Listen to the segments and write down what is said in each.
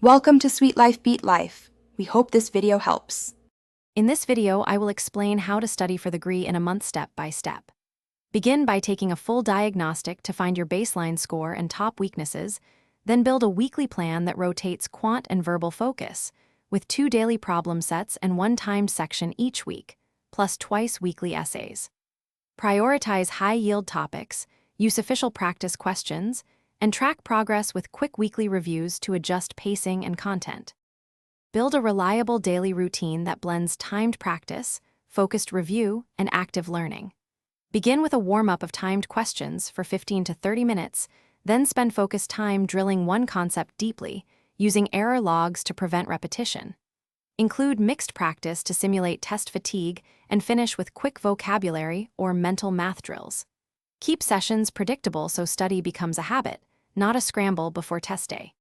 Welcome to Sweet Life Beat Life. We hope this video helps. In this video, I will explain how to study for the degree in a month step by step. Begin by taking a full diagnostic to find your baseline score and top weaknesses, then build a weekly plan that rotates quant and verbal focus, with 2 daily problem sets and 1 timed section each week, plus twice weekly essays. Prioritize high-yield topics, use official practice questions, and track progress with quick weekly reviews to adjust pacing and content. Build a reliable daily routine that blends timed practice, focused review, and active learning. Begin with a warm-up of timed questions for 15 to 30 minutes, then spend focused time drilling one concept deeply, using error logs to prevent repetition. Include mixed practice to simulate test fatigue, and finish with quick vocabulary or mental math drills. Keep sessions predictable so study becomes a habit, not a scramble before test day.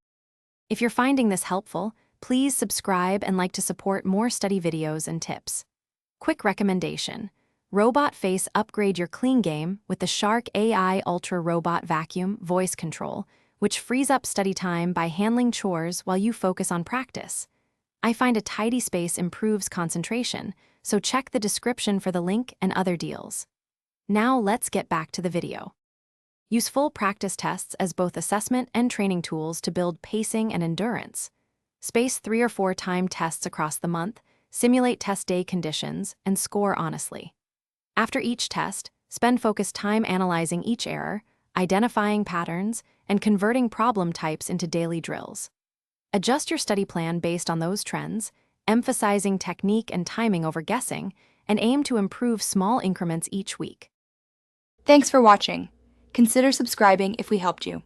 If you're finding this helpful, please subscribe and like to support more study videos and tips. Quick recommendation: Robot Face upgrade your clean game with the Shark AI Ultra Robot Vacuum Voice Control, which frees up study time by handling chores while you focus on practice. I find a tidy space improves concentration, so check the description for the link and other deals. Now let's get back to the video. Use full practice tests as both assessment and training tools to build pacing and endurance. Space 3 or 4 timed tests across the month, simulate test day conditions, and score honestly. After each test, spend focused time analyzing each error, identifying patterns, and converting problem types into daily drills. Adjust your study plan based on those trends, emphasizing technique and timing over guessing, and aim to improve small increments each week. Thanks for watching. Consider subscribing if we helped you.